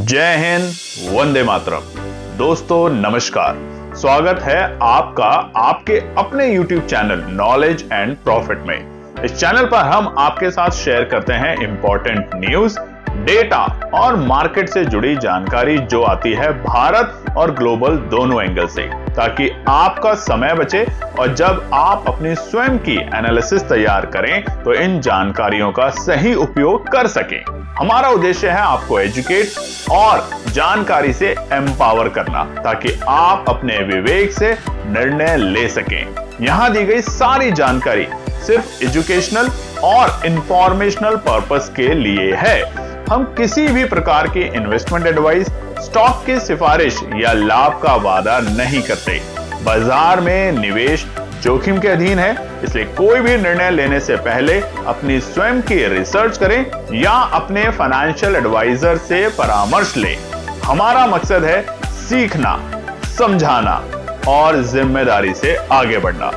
जय हिंद, वंदे मातरम। दोस्तों नमस्कार, स्वागत है आपका आपके अपने YouTube channel knowledge and profit में। इस चैनल पर हम आपके साथ शेयर करते हैं इंपॉर्टेंट न्यूज, डेटा और मार्केट से जुड़ी जानकारी जो आती है भारत और ग्लोबल दोनों एंगल से, ताकि आपका समय बचे और जब आप अपनी स्वयं की एनालिसिस तैयार करें तो इन जानकारियों का सही उपयोग कर सकें। हमारा उद्देश्य है आपको एजुकेट और जानकारी से एम्पावर करना, ताकि आप अपने विवेक से निर्णय ले सकें। यहां दी गई सारी जानकारी सिर्फ एजुकेशनल और इंफॉर्मेशनल पर्पस के लिए है। हम किसी भी प्रकार की इन्वेस्टमेंट एडवाइस, स्टॉक की सिफारिश या लाभ का वादा नहीं करते। बाजार में निवेश जोखिम के अधीन है, इसलिए कोई भी निर्णय लेने से पहले अपनी स्वयं की रिसर्च करें या अपने फाइनेंशियल एडवाइजर से परामर्श लें। हमारा मकसद है सीखना, समझाना और जिम्मेदारी से आगे बढ़ना।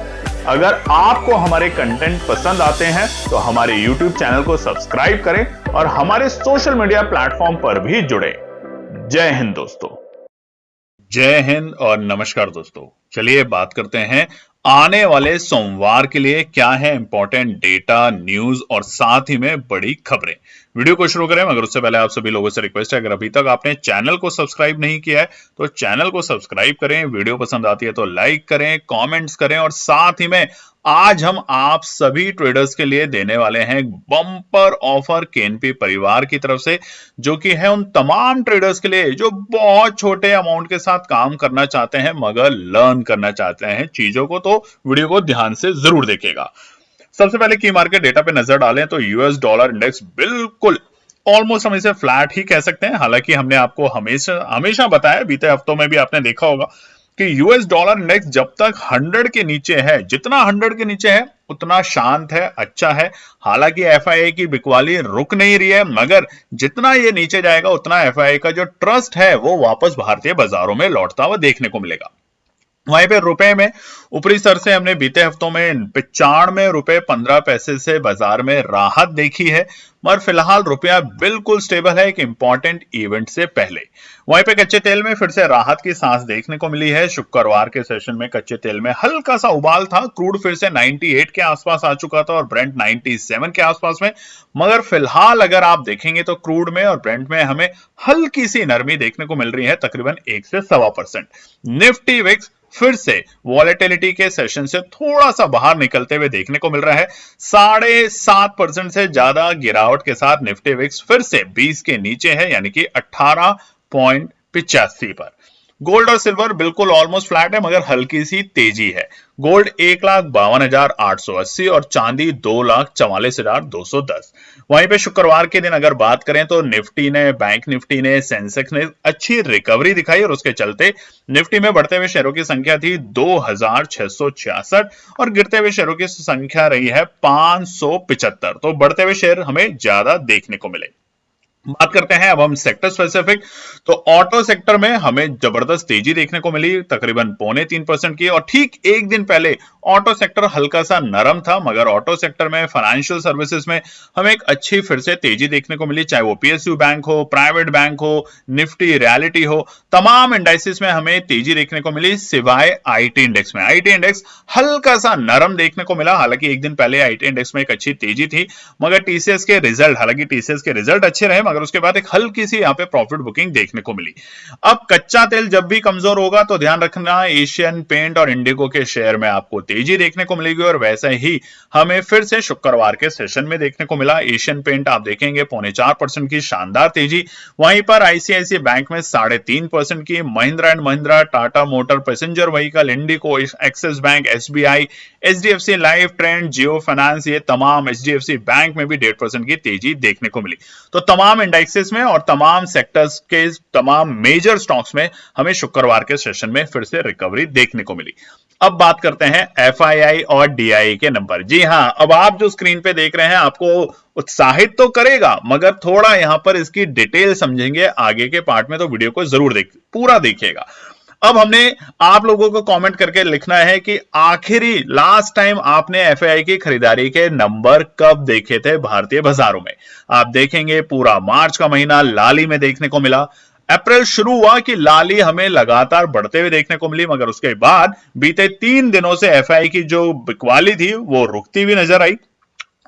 अगर आपको हमारे कंटेंट पसंद आते हैं तो हमारे YouTube चैनल को सब्सक्राइब करें और हमारे सोशल मीडिया प्लेटफॉर्म पर भी जुड़े। जय हिंद दोस्तों। जय हिंद और नमस्कार दोस्तों। चलिए बात करते हैं आने वाले सोमवार के लिए क्या है इंपॉर्टेंट डेटा, न्यूज और साथ ही में बड़ी खबरें। वीडियो को शुरू करें मगर उससे पहले आप सभी लोगों से रिक्वेस्ट है, अगर अभी तक आपने चैनल को सब्सक्राइब नहीं किया है तो चैनल को सब्सक्राइब करें। वीडियो पसंद आती है तो लाइक करें, कमेंट्स करें और साथ ही में आज हम आप सभी ट्रेडर्स के लिए देने वाले हैं एक बम्पर ऑफर केएनपी परिवार की तरफ से, जो कि है उन तमाम ट्रेडर्स के लिए जो बहुत छोटे अमाउंट के साथ काम करना चाहते हैं मगर लर्न करना चाहते हैं चीजों को। तो वीडियो को ध्यान से जरूर देखिएगा। सबसे पहले की मार्केट डेटा पे नजर डालें तो यूएस डॉलर इंडेक्स बिल्कुल ऑलमोस्ट हम इसे फ्लैट ही कह सकते हैं। हालांकि हमने आपको हमेशा बताया, बीते हफ्तों में भी आपने देखा होगा कि यूएस डॉलर इंडेक्स जब तक 100 के नीचे है, जितना 100 के नीचे है उतना शांत है, अच्छा है। हालांकि एफआईआई की बिकवाली रुक नहीं रही है, मगर जितना ये नीचे जाएगा उतना एफआईआई का जो ट्रस्ट है वो वापस भारतीय बाजारों में लौटता हुआ देखने को मिलेगा। वहीं पे रुपए में ऊपरी स्तर से हमने बीते हफ्तों में 95 रुपए 15 पैसे से बाजार में राहत देखी है, मगर फिलहाल रुपया बिल्कुल स्टेबल है एक इंपॉर्टेंट इवेंट से पहले। वहीं पे कच्चे तेल में फिर से राहत की सांस देखने को मिली है। शुक्रवार के सेशन में कच्चे तेल में हल्का सा उबाल था, क्रूड फिर से 98 के आसपास आ चुका था और ब्रेंट 97 के आसपास में। मगर फिलहाल अगर आप देखेंगे तो क्रूड में और ब्रेंट में हमें हल्की सी नरमी देखने को मिल रही है, तकरीबन 1 से 1.25%। निफ्टी विक्स फिर से वॉलेटिलिटी के सेशन से थोड़ा सा बाहर निकलते हुए देखने को मिल रहा है। 7.5% से ज्यादा गिरावट के साथ निफ्टी विक्स फिर से 20 के नीचे है, यानी कि 18.85 पर। गोल्ड और सिल्वर बिल्कुल ऑलमोस्ट फ्लैट है मगर हल्की सी तेजी है। गोल्ड 1,52,880 और चांदी 2,44,210। वहीं पे शुक्रवार के दिन अगर बात करें तो निफ्टी ने, बैंक निफ्टी ने, सेंसेक्स ने अच्छी रिकवरी दिखाई और उसके चलते निफ्टी में बढ़ते हुए शेयरों की संख्या थी 2,666 और गिरते हुए शेयरों की संख्या रही है 575। तो बढ़ते हुए शेयर हमें ज्यादा देखने को मिले। बात करते हैं अब हम सेक्टर स्पेसिफिक, तो ऑटो सेक्टर में हमें जबरदस्त तेजी देखने को मिली, तकरीबन 0.25% की। और ठीक एक दिन पहले ऑटो सेक्टर हल्का सा नरम था, मगर ऑटो सेक्टर में फाइनेंशियल सर्विसेज में हमें एक अच्छी फिर से तेजी देखने को मिली। चाहे वो पीएसयू बैंक हो, प्राइवेट बैंक हो, निफ्टी रियलिटी हो, तमाम इंडाइसिस में हमें तेजी देखने को मिली सिवाय आईटी इंडेक्स में। आईटी इंडेक्स हल्का सा नरम देखने को मिला। हालांकि एक दिन पहले आईटी इंडेक्स में एक अच्छी तेजी थी, मगर टीसीएस के रिजल्ट अच्छे रहे, मगर उसके बाद एक हल्की सी यहां पे प्रॉफिट बुकिंग देखने को मिली। अब कच्चा तेल जब भी कमजोर होगा तो ध्यान रखना एशियन पेंट और इंडिगो के शेयर में आपको तेजी देखने को मिलेगी और वैसे ही हमें फिर से शुक्रवार के सेशन में देखने को मिला। एशियन पेंट आप देखेंगे 0.4% की शानदार तेजी। वहीं पर आईसीआईसीआई बैंक में 3.5% की, Mahindra and Mahindra, Tata motor passenger vehicle, Indigo, Axis bank, SBI, HDFC life, Trent, Jio finance, ये तमाम, एचडीएफसी बैंक में भी 1.5% की तेजी देखने को मिली। तो तमाम इंडाइसेस में और तमाम सेक्टर्स के तमाम मेजर स्टॉक्स में हमें शुक्रवार के सेशन में फिर से रिकवरी देखने को मिली। अब बात करते हैं एफआईआई और डीआईआई के नंबर। जी हां, अब आप जो स्क्रीन पे देख रहे हैं आपको उत्साहित तो करेगा, मगर थोड़ा यहां पर इसकी डिटेल समझेंगे आगे के पार्ट में, तो वीडियो को जरूर पूरा देखिएगा। अब हमने आप लोगों को कमेंट करके लिखना है कि आखिरी लास्ट टाइम आपने एफआईआई की खरीदारी के नंबर कब देखे थे भारतीय बाजारों में। आप देखेंगे पूरा मार्च का महीना लाली में देखने को मिला, अप्रैल शुरू हुआ कि लाली हमें लगातार बढ़ते हुए देखने को मिली, मगर उसके बाद बीते 3 दिनों से एफआई की जो बिकवाली थी वो रुकती हुई नजर आई।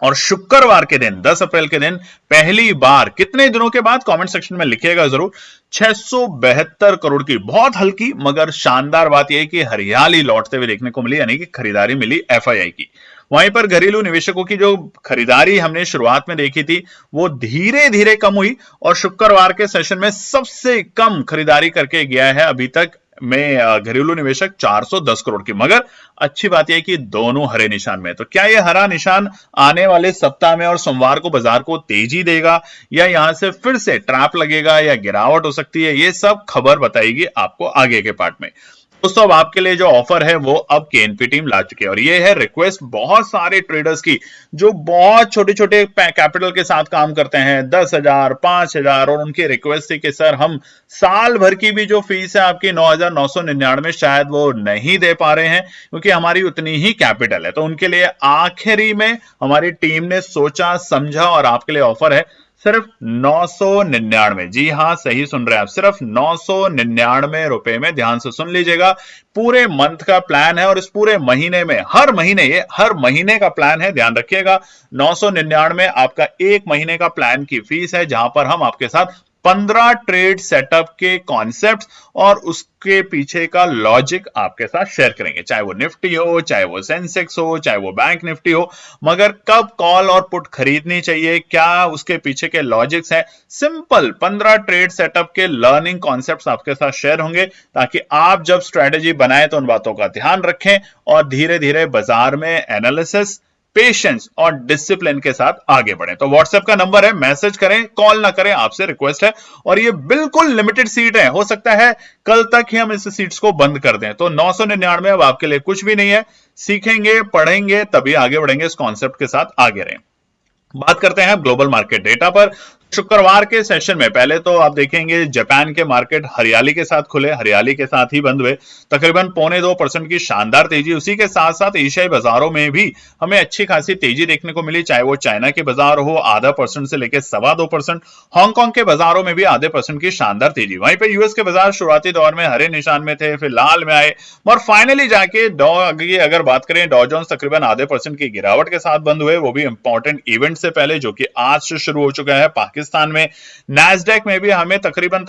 और शुक्रवार के दिन 10 अप्रैल के दिन पहली बार, कितने दिनों के बाद कमेंट सेक्शन में लिखिएगा जरूर, 672 करोड़ की बहुत हल्की मगर शानदार बात यह है कि हरियाली लौटते हुए देखने को मिली, यानी कि खरीदारी मिली एफआईआई की। वहीं पर घरेलू निवेशकों की जो खरीदारी हमने शुरुआत में देखी थी वो धीरे धीरे कम हुई और शुक्रवार के सेशन में सबसे कम खरीदारी करके गया है अभी तक में घरेलू निवेशक 410 करोड़ की। मगर अच्छी बात यह कि दोनों हरे निशान में। तो क्या यह हरा निशान आने वाले सप्ताह में और सोमवार को बाजार को तेजी देगा या यहां से फिर से ट्रैप लगेगा या गिरावट हो सकती है, ये सब खबर बताएगी आपको आगे के पार्ट में। दोस्तों अब आपके लिए जो ऑफर है वो अब केएनपी टीम ला चुकी है और ये है रिक्वेस्ट बहुत सारे ट्रेडर्स की जो बहुत छोटे छोटे कैपिटल के साथ काम करते हैं, 10,000 5,000, और उनकी रिक्वेस्ट थी कि सर हम साल भर की भी जो फीस है आपकी 9,999 शायद वो नहीं दे पा रहे हैं क्योंकि हमारी उतनी ही कैपिटल है। तो उनके लिए आखिरी में हमारी टीम ने सोचा समझा और आपके लिए ऑफर है सिर्फ 999। जी हां, सही सुन रहे हैं आप, सिर्फ 999 रुपए में। ध्यान से सुन लीजिएगा, पूरे मंथ का प्लान है और इस पूरे महीने में हर महीने का प्लान है, ध्यान रखिएगा। 999 आपका एक महीने का प्लान की फीस है जहां पर हम आपके साथ 15 ट्रेड सेटअप के कॉन्सेप्ट और उसके पीछे का लॉजिक आपके साथ शेयर करेंगे, चाहे वो निफ्टी हो, चाहे वो सेंसेक्स हो, चाहे वो बैंक निफ्टी हो। मगर कब कॉल और पुट खरीदनी चाहिए, क्या उसके पीछे के लॉजिक्स हैं, सिंपल 15 ट्रेड सेटअप के लर्निंग कॉन्सेप्ट्स आपके साथ शेयर होंगे ताकि आप जब स्ट्रेटेजी बनाए तो उन बातों का ध्यान रखें और धीरे धीरे बाजार में एनालिसिस, पेशेंस और डिसिप्लिन के साथ आगे बढ़े। तो व्हाट्सएप का नंबर है, मैसेज करें, कॉल ना करें, आपसे रिक्वेस्ट है। और ये बिल्कुल लिमिटेड सीट है, हो सकता है कल तक ही हम इस सीट्स को बंद कर दें। तो 999 अब आपके लिए कुछ भी नहीं है, सीखेंगे पढ़ेंगे तभी आगे बढ़ेंगे, इस कॉन्सेप्ट के साथ आगे रहें। बात करते हैं ग्लोबल मार्केट डेटा पर। शुक्रवार के सेशन में पहले तो आप देखेंगे जापान के मार्केट हरियाली के साथ खुले, हरियाली के साथ ही बंद हुए, तकरीबन 0.25% की शानदार तेजी। उसी के साथ साथ एशियाई बाजारों में भी हमें अच्छी खासी तेजी देखने को मिली, चाहे वो चाइना के बाजार हो ½ से लेकर 2.25%, हांगकांग के बाजारों में भी ½ की शानदार तेजी। वहीं पे यूएस के बाजार शुरुआती दौर में हरे निशान में थे, फिर लाल में आए और फाइनली जाके अगर बात करें डॉ जोन्स तकरीबन ½ की गिरावट के साथ बंद हुए, वो भी इंपॉर्टेंट इवेंट से पहले जो कि आज से शुरू हो चुका है पाकिस्तान में। नैस्डैक में भी हमें तकरीबन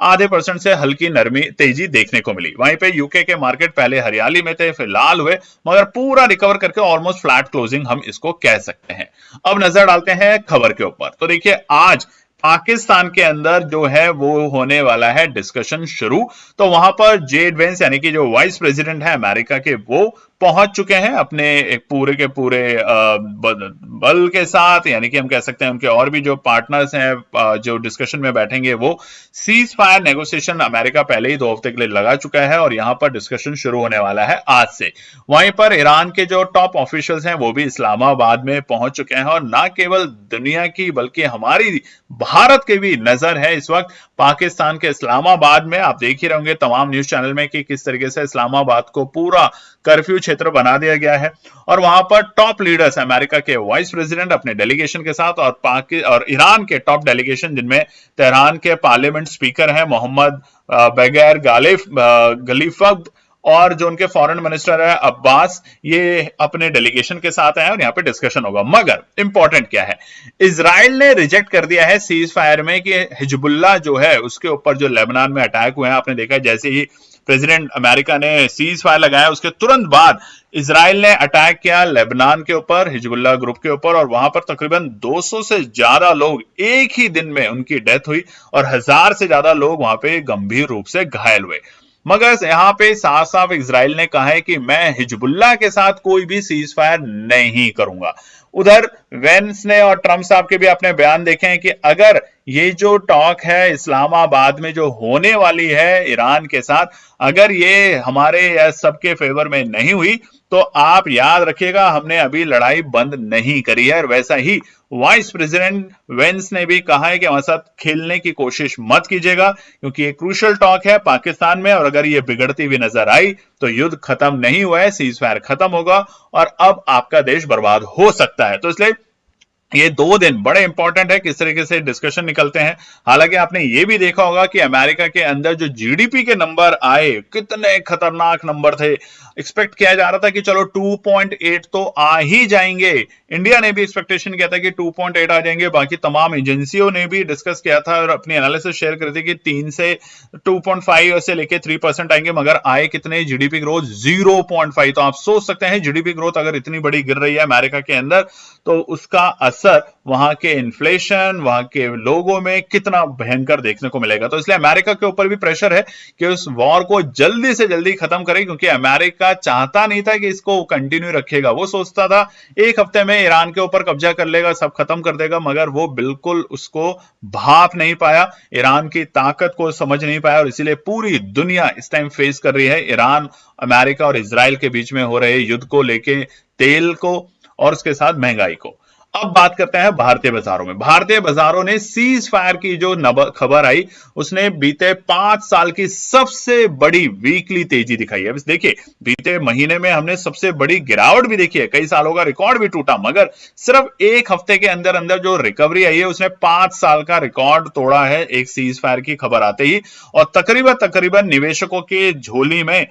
½ से हल्की नरमी तेजी देखने को मिली। वहीं पे यूके के मार्केट पहले हरियाली में थे, फिर लाल हुए, मगर पूरा रिकवर करके ऑलमोस्ट फ्लैट क्लोजिंग हम इसको कह सकते हैं। अब नजर डालते हैं खबर के ऊपर। तो देखिए आज पाकिस्तान के अंदर जो है वो होने वाला है डिस्कशन शुरू। तो वहां पर जेड वेंस यानी कि जो वाइस प्रेसिडेंट है अमेरिका के, वो पहुंच चुके हैं अपने एक पूरे के पूरे बल के साथ, यानी कि हम कह सकते हैं उनके और भी जो पार्टनर्स हैं जो डिस्कशन में बैठेंगे। वो सीज फायर नेगोशिएशन अमेरिका पहले ही 2 हफ्ते के लिए लगा चुका है और यहां पर डिस्कशन शुरू होने वाला है आज से। वहीं पर ईरान के जो टॉप ऑफिशियल्स हैं वो भी इस्लामाबाद में पहुंच चुके हैं और ना केवल दुनिया की बल्कि हमारी भारत की भी नजर है इस वक्त पाकिस्तान के इस्लामाबाद में। आप देख ही रहेंगे तमाम न्यूज चैनल में कि किस तरीके से इस्लामाबाद को पूरा कर्फ्यू क्षेत्र बना दिया गया है और वहां पर टॉप लीडर्स अमेरिका के वाइस प्रेसिडेंट अपने डेलीगेशन के साथ और ईरान के टॉप डेलीगेशन, जिनमें तेहरान के पार्लियामेंट स्पीकर हैं मोहम्मद बैगर गलीफब और जो उनके फॉरेन मिनिस्टर है अब्बास, ये अपने डेलीगेशन के साथ आए और यहाँ पे डिस्कशन होगा। मगर इंपॉर्टेंट क्या है, इजराइल ने रिजेक्ट कर दिया है सीज फायर में कि हिजबुल्लाह जो है उसके ऊपर जो लेबनान में अटैक हुए हैं, आपने देखा जैसे ही प्रेसिडेंट अमेरिका ने सीज फायर लगाया उसके तुरंत बाद इजराइल ने अटैक किया लेबनान के ऊपर, हिजबुल्लाह ग्रुप के ऊपर, और वहां पर तकरीबन 200 से ज्यादा लोग एक ही दिन में उनकी डेथ हुई और 1000 से ज्यादा लोग वहां पे गंभीर रूप से घायल हुए। मगर यहां पे साफ साफ इजराइल ने कहा है कि मैं हिजबुल्लाह के साथ कोई भी सीज फायर नहीं करूंगा। उधर वेंस ने और ट्रंप साहब के भी अपने बयान देखे हैं कि अगर ये जो टॉक है इस्लामाबाद में जो होने वाली है ईरान के साथ, अगर ये हमारे या सबके फेवर में नहीं हुई तो आप याद रखिएगा हमने अभी लड़ाई बंद नहीं करी है। और वैसा ही वाइस प्रेसिडेंट वेंस ने भी कहा है कि हमारे साथ खेलने की कोशिश मत कीजिएगा क्योंकि ये क्रूशल टॉक है पाकिस्तान में और अगर ये बिगड़ती हुई नजर आई तो युद्ध खत्म नहीं हुआ है, सीज फायर खत्म होगा और अब आपका देश बर्बाद हो सकता है। तो इसलिए ये 2 दिन बड़े इंपॉर्टेंट है, किस तरीके से डिस्कशन निकलते हैं। हालांकि आपने ये भी देखा होगा कि अमेरिका के अंदर जो जीडीपी के नंबर आए कितने खतरनाक नंबर थे। एक्सपेक्ट किया जा रहा था कि चलो 2.8 तो आ ही जाएंगे, इंडिया ने भी एक्सपेक्टेशन किया था कि 2.8 आ जाएंगे, बाकी तमाम एजेंसियों ने भी डिस्कस किया था और अपनी एनालिसिस शेयर करी थी कि 3 से 2.5 से लेके 3% आएंगे, मगर आए कितने, जीडीपी ग्रोथ 0.5। तो आप सोच सकते हैं जीडीपी ग्रोथ अगर इतनी बड़ी गिर रही है अमेरिका के अंदर तो उसका असर वहां के इन्फ्लेशन, वहां के लोगों में कितना भयंकर देखने को मिलेगा। तो इसलिए अमेरिका के ऊपर भी प्रेशर है कि उस वॉर को जल्दी से जल्दी खत्म करे, क्योंकि अमेरिका चाहता नहीं था कि इसको कंटिन्यू रखेगा। वो सोचता था एक हफ्ते में ईरान के ऊपर कब्जा कर लेगा, सब खत्म कर देगा, मगर वो बिल्कुल उसको भाप नहीं पाया, ईरान की ताकत को समझ नहीं पाया, और इसीलिए पूरी दुनिया इस टाइम फेस कर रही है ईरान, अमेरिका और इजराइल के बीच में हो रहे युद्ध को लेके, तेल को और उसके साथ महंगाई को। अब बात करते हैं भारतीय बाजारों में। भारतीय बाजारों ने सीज फायर की जो खबर आई, उसने बीते 5 साल की सबसे बड़ी वीकली तेजी दिखाई है। देखिए बीते महीने में हमने सबसे बड़ी गिरावट भी देखी है, कई सालों का रिकॉर्ड भी टूटा, मगर सिर्फ एक हफ्ते के अंदर अंदर जो रिकवरी आई है उसने 5 साल का रिकॉर्ड तोड़ा है एक सीज फायर की खबर आते ही। और तकरीबन निवेशकों के झोली में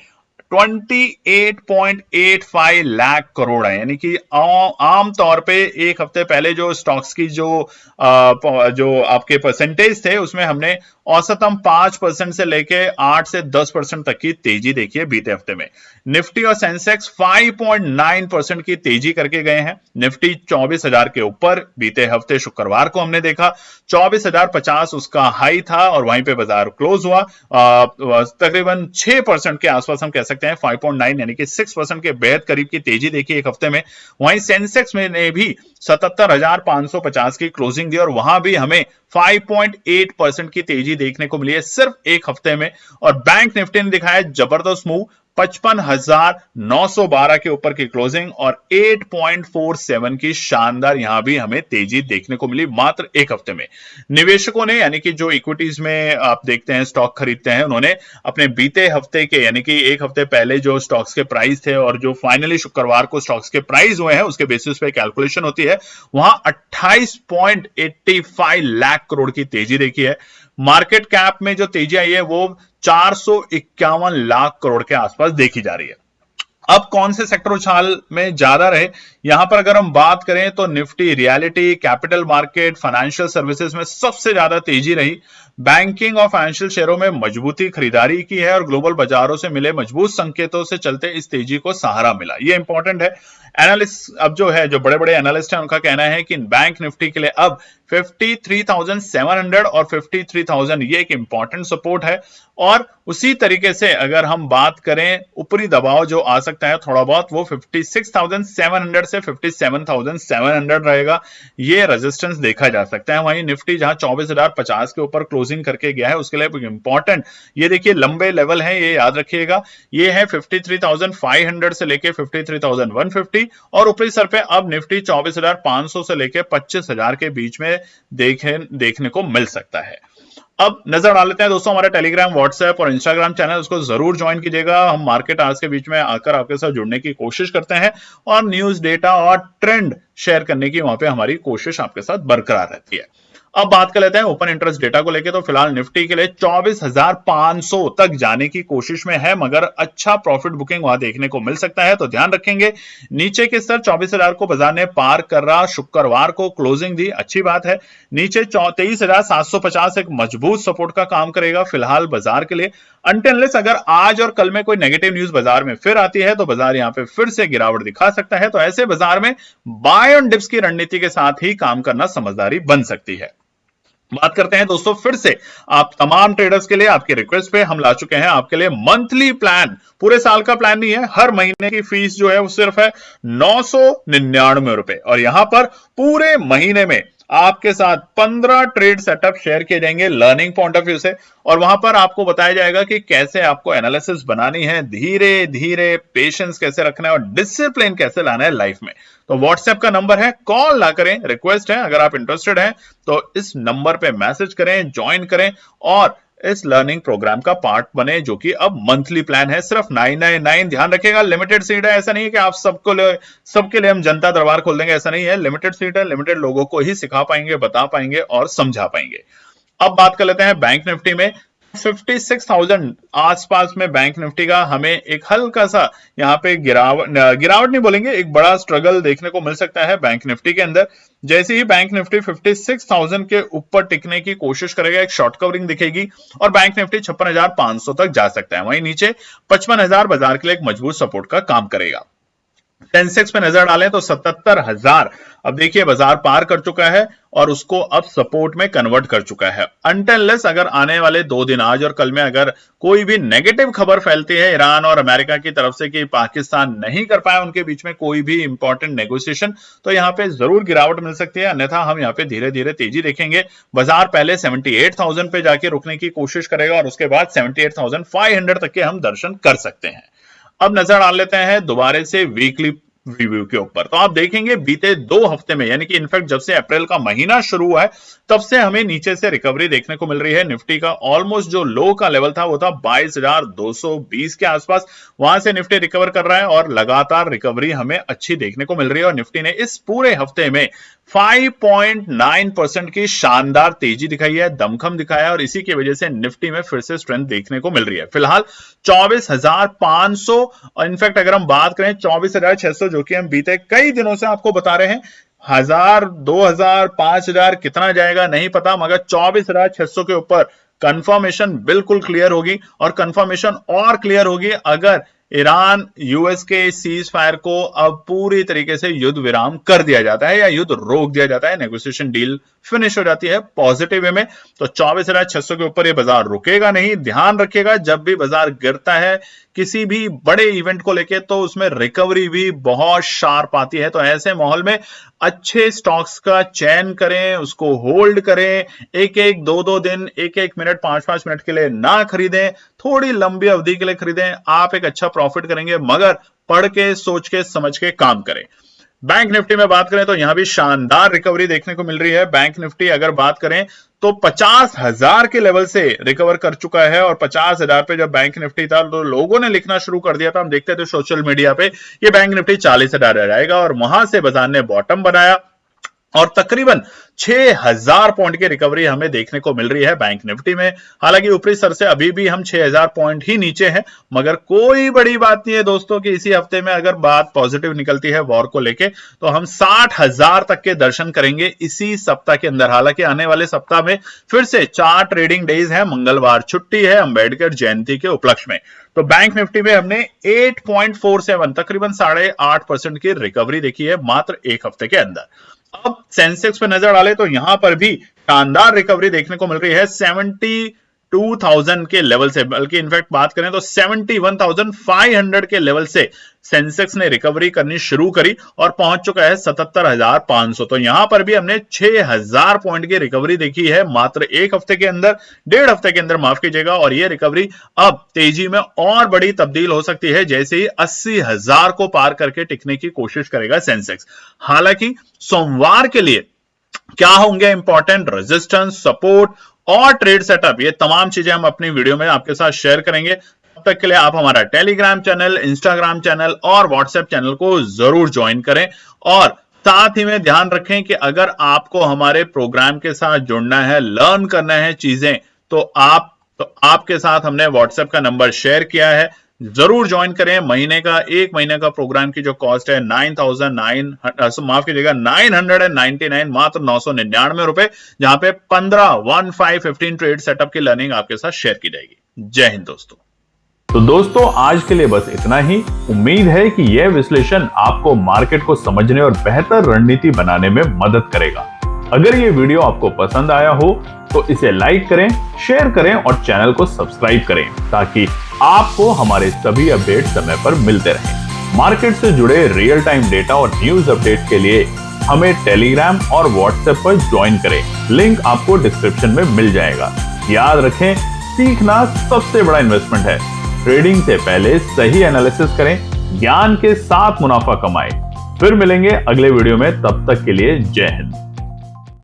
28.85 लाख करोड़ है, यानी कि आम तौर पे एक हफ्ते पहले जो स्टॉक्स की जो आपके परसेंटेज थे उसमें हमने औसतम 5% से लेके 8 से 10% तक की तेजी देखी है बीते हफ्ते में। निफ्टी और सेंसेक्स 5.9% की तेजी करके गए हैं। निफ्टी 24,000 के ऊपर बीते हफ्ते शुक्रवार को हमने देखा, 24,050 उसका हाई था और वहीं पे बाजार क्लोज हुआ। तकरीबन 6% के आसपास हम कह सकते हैं, 5.9 यानी कि 6% के बेहद करीब की तेजी देखी एक हफ्ते में। वहीं सेंसेक्स में ने भी 77,550 की क्लोजिंग दी और वहां भी हमें 5.8% की तेजी देखने को मिली है सिर्फ एक हफ्ते में। और बैंक निफ्टी ने दिखाया जबरदस्त मूव, 55,912 के ऊपर की क्लोजिंग और 8.47 की शानदार यहां भी हमें तेजी देखने को मिली मात्र एक हफ्ते में। निवेशकों ने, यानी कि जो इक्विटीज में आप देखते हैं स्टॉक खरीदते हैं, उन्होंने अपने बीते हफ्ते के, यानी कि एक हफ्ते पहले जो स्टॉक्स के प्राइस थे और जो फाइनली शुक्रवार को स्टॉक्स के प्राइस हुए हैं उसके बेसिस पे कैलकुलेशन होती है, वहां 28.85 लाख करोड़ की तेजी देखी है। मार्केट कैप में जो तेजी आई है वो 451 लाख करोड़ के आसपास देखी जा रही है। अब कौन से सेक्टर उछाल में ज्यादा रहे, यहां पर अगर हम बात करें तो Nifty, reality, capital market, financial services में सबसे ज्यादा तेजी रही। बैंकिंग और फाइनेंशियल शेयरों में मजबूती खरीदारी की है और ग्लोबल बाजारों से मिले मजबूत संकेतों से चलते इस तेजी को सहारा मिला, ये इंपॉर्टेंट है। एनालिस्ट अब जो है, जो बड़े बड़े एनालिस्ट हैं, उनका कहना है कि बैंक निफ्टी के लिए अब 53,700 और 53,000 ये एक इंपॉर्टेंट सपोर्ट है। और उसी तरीके से अगर हम बात करें ऊपरी दबाव जो आ सकता है थोड़ा बहुत, वो 56,700 से 57,700 रहेगा, ये रेजिस्टेंस देखा जा सकता है। वहीं निफ्टी जहां 24,050 के ऊपर क्लोजिंग करके गया है उसके लिए इंपॉर्टेंट, ये देखिए लंबे लेवल है, ये याद रखिएगा, ये है 53,500 से लेके 53,150 और ऊपरी सर पे अब निफ्टी 24,500 से लेके 25,000 के बीच में देखने को मिल सकता है। अब नजर डाल लेते हैं दोस्तों हमारे टेलीग्राम, व्हाट्सएप और इंस्टाग्राम चैनल, उसको जरूर ज्वाइन कीजिएगा। हम मार्केट आवर्स के बीच में आकर आपके साथ जुड़ने की कोशिश करते हैं और न्यूज, डेटा और ट्रेंड शेयर करने की वहां पे हमारी कोशिश आपके साथ बरकरार रहती है। अब बात कर लेते हैं ओपन इंटरेस्ट डेटा को लेकर। तो फिलहाल निफ्टी के लिए 24,500 तक जाने की कोशिश में है, मगर अच्छा प्रॉफिट बुकिंग वहां देखने को मिल सकता है, तो ध्यान रखेंगे। नीचे के स्तर 24,000 को बाजार ने पार कर रहा, शुक्रवार को क्लोजिंग दी, अच्छी बात है। नीचे 23,750 एक मजबूत सपोर्ट का काम करेगा फिलहाल बाजार के लिए। अनटिल अगर आज और कल में कोई नेगेटिव न्यूज बाजार में फिर आती है तो बाजार यहां पे फिर से गिरावट दिखा सकता है, तो ऐसे बाजार में बाय ऑन डिप्स की रणनीति के साथ ही काम करना समझदारी बन सकती है। बात करते हैं दोस्तों फिर से आप तमाम ट्रेडर्स के लिए, आपके रिक्वेस्ट पे हम ला चुके हैं आपके लिए मंथली प्लान। पूरे साल का प्लान नहीं है, हर महीने की फीस जो है वो सिर्फ है 999 रुपए, और यहां पर पूरे महीने में आपके साथ 15 ट्रेड सेटअप शेयर किए जाएंगे लर्निंग पॉइंट ऑफ व्यू से, और वहां पर आपको बताया जाएगा कि कैसे आपको एनालिसिस बनानी है, धीरे धीरे पेशेंस कैसे रखना है और डिसिप्लिन कैसे लाना है लाइफ में। तो व्हाट्सएप का नंबर है, कॉल ना करें, रिक्वेस्ट है, अगर आप इंटरेस्टेड हैं तो इस नंबर पे मैसेज करें, ज्वाइन करें और इस लर्निंग प्रोग्राम का पार्ट बने, जो कि अब मंथली प्लान है, सिर्फ 999। ध्यान रखिएगा लिमिटेड सीट है, ऐसा नहीं है कि आप सबके लिए हम जनता दरबार खोल देंगे, ऐसा नहीं है। लिमिटेड सीट है, लिमिटेड लोगों को ही सिखा पाएंगे, बता पाएंगे और समझा पाएंगे। अब बात कर लेते हैं बैंक निफ्टी में। 56,000 आसपास में बैंक निफ्टी का हमें एक हल्का सा यहाँ पे गिरावट नहीं बोलेंगे, एक बड़ा स्ट्रगल देखने को मिल सकता है बैंक निफ्टी के अंदर। जैसे ही बैंक निफ्टी 56,000 के ऊपर टिकने की कोशिश करेगा, एक शॉर्ट कवरिंग दिखेगी और बैंक निफ्टी 56,500 तक जा सकता है। वहीं नीचे 55,000 बाजार के लिए एक मजबूत सपोर्ट का काम करेगा। सेंसेक्स पे नजर डालें तो 77,000 अब देखिए बाजार पार कर चुका है और उसको अब सपोर्ट में कन्वर्ट कर चुका है। अनटिल अगर आने वाले 2 दिन, आज और कल में, अगर कोई भी नेगेटिव खबर फैलती है ईरान और अमेरिका की तरफ से कि पाकिस्तान नहीं कर पाया उनके बीच में कोई भी इंपॉर्टेंट नेगोशिएशन, तो यहां पे जरूर गिरावट मिल सकती है। अन्यथा हम यहां पे धीरे धीरे तेजी देखेंगे। बाजार पहले 78,000 पे जाके रुकने की कोशिश करेगा और उसके बाद 78,500 तक के हम दर्शन कर सकते हैं। अब नजर डाल लेते हैं दोबारा से वीकली रिव्यू के ऊपर। तो आप देखेंगे बीते 2 हफ्ते में, यानी कि इनफैक्ट जब से अप्रैल का महीना शुरू हुआ है तब से हमें नीचे से रिकवरी देखने को मिल रही है। निफ्टी का ऑलमोस्ट जो लो का लेवल था वो था 22,220 के आसपास, वहां से निफ्टी रिकवर कर रहा है और लगातार रिकवरी हमें अच्छी देखने को मिल रही है। और निफ्टी ने इस पूरे हफ्ते में 5.9% की शानदार तेजी दिखाई है, दमखम दिखाया है और इसी की वजह से निफ्टी में फिर से स्ट्रेंथ देखने को मिल रही है। फिलहाल 24,500, इनफैक्ट अगर हम बात करें 24,600, जो कि हम बीते कई दिनों से आपको बता रहे हैं, 1,000, 2,000, 5,000 कितना जाएगा नहीं पता, मगर 24,600 के ऊपर कंफर्मेशन बिल्कुल क्लियर होगी। और कंफर्मेशन और क्लियर होगी अगर ईरान यूएस के सीज फायर को अब पूरी तरीके से युद्ध विराम कर दिया जाता है या युद्ध रोक दिया जाता है, नेगोशिएशन डील फिनिश हो जाती है पॉजिटिव वे में, तो 24,600 के ऊपर ये बाजार रुकेगा नहीं। ध्यान रखिएगा जब भी बाजार गिरता है किसी भी बड़े इवेंट को लेके, तो उसमें रिकवरी भी बहुत शार्प आती है। तो ऐसे माहौल में अच्छे स्टॉक्स का चयन करें, उसको होल्ड करें, एक एक 2-2 दिन, एक एक मिनट, 5-5 मिनट के लिए ना खरीदें, थोड़ी लंबी अवधि के लिए खरीदें। आप एक अच्छा प्रॉफिट करेंगे, मगर पढ़ के, सोच के, समझ के काम करें। बैंक निफ्टी में बात करें तो यहां भी शानदार रिकवरी देखने को मिल रही है। बैंक निफ्टी अगर बात करें तो 50,000 के लेवल से रिकवर कर चुका है और 50,000 पे जब बैंक निफ्टी था तो लोगों ने लिखना शुरू कर दिया था, हम देखते थे सोशल मीडिया पे, ये बैंक निफ्टी 40,000 जाएगा और वहां से बाजार ने बॉटम बनाया और तकरीबन 6,000 पॉइंट की रिकवरी हमें देखने को मिल रही है बैंक निफ्टी में। हालांकि ऊपरी स्तर से अभी भी हम 6,000 पॉइंट ही नीचे हैं, मगर कोई बड़ी बात नहीं है दोस्तों कि इसी हफ्ते में अगर बात पॉजिटिव निकलती है वॉर को लेके तो हम 60,000 तक के दर्शन करेंगे इसी सप्ताह के अंदर। हालांकि आने वाले सप्ताह में फिर से 4 ट्रेडिंग डेज है, मंगलवार छुट्टी है अंबेडकर जयंती के उपलक्ष्य में। तो बैंक निफ्टी में हमने 8.47 तकरीबन 8.5% की रिकवरी देखी है मात्र एक हफ्ते के अंदर। अब सेंसेक्स पे नजर डाले तो यहां पर भी शानदार रिकवरी देखने को मिल रही है 72,000 के लेवल से, बल्कि इनफैक्ट बात करें तो 71,500 के लेवल से सेंसेक्स ने रिकवरी करनी शुरू करी और पहुंच चुका है 77,500। तो यहां पर भी हमने 6,000 पॉइंट की रिकवरी देखी है मात्र एक हफ्ते के अंदर, 1.5 हफ्ते के अंदर, माफ कीजिएगा। और यह रिकवरी अब तेजी में और बड़ी तब्दील हो सकती है जैसे ही 80,000 को पार करके टिकने की कोशिश करेगा सेंसेक्स। हालांकि सोमवार के लिए क्या होंगे इंपॉर्टेंट रेजिस्टेंस, सपोर्ट और ट्रेड सेटअप, ये तमाम चीजें हम अपनी वीडियो में आपके साथ शेयर करेंगे। तब तक के लिए आप हमारा टेलीग्राम चैनल, इंस्टाग्राम चैनल और व्हाट्सएप चैनल को जरूर ज्वाइन करें। और साथ ही में ध्यान रखें कि अगर आपको हमारे प्रोग्राम के साथ जुड़ना है, लर्न करना है चीजें, तो आपके साथ हमने व्हाट्सएप का नंबर शेयर किया है, जरूर ज्वाइन करें। एक महीने का प्रोग्राम की जो कॉस्ट है 999 मात्र 999 रुपए, जहां पे 15 ट्रेड सेटअप की लर्निंग आपके साथ शेयर की जाएगी। जय हिंद दोस्तों। तो दोस्तों आज के लिए बस इतना ही। उम्मीद है कि यह विश्लेषण आपको मार्केट को समझने और बेहतर रणनीति बनाने में मदद करेगा। अगर ये वीडियो आपको पसंद आया हो तो इसे लाइक करें, शेयर करें और चैनल को सब्सक्राइब करें ताकि आपको हमारे सभी अपडेट समय पर मिलते रहें। मार्केट से जुड़े रियल टाइम डेटा और न्यूज अपडेट के लिए हमें टेलीग्राम और व्हाट्सएप पर ज्वाइन करें, लिंक आपको डिस्क्रिप्शन में मिल जाएगा। याद रखें, सीखना सबसे बड़ा इन्वेस्टमेंट है। ट्रेडिंग से पहले सही एनालिसिस करें, ज्ञान के साथ मुनाफा कमाएं। फिर मिलेंगे अगले वीडियो में, तब तक के लिए जय हिंद।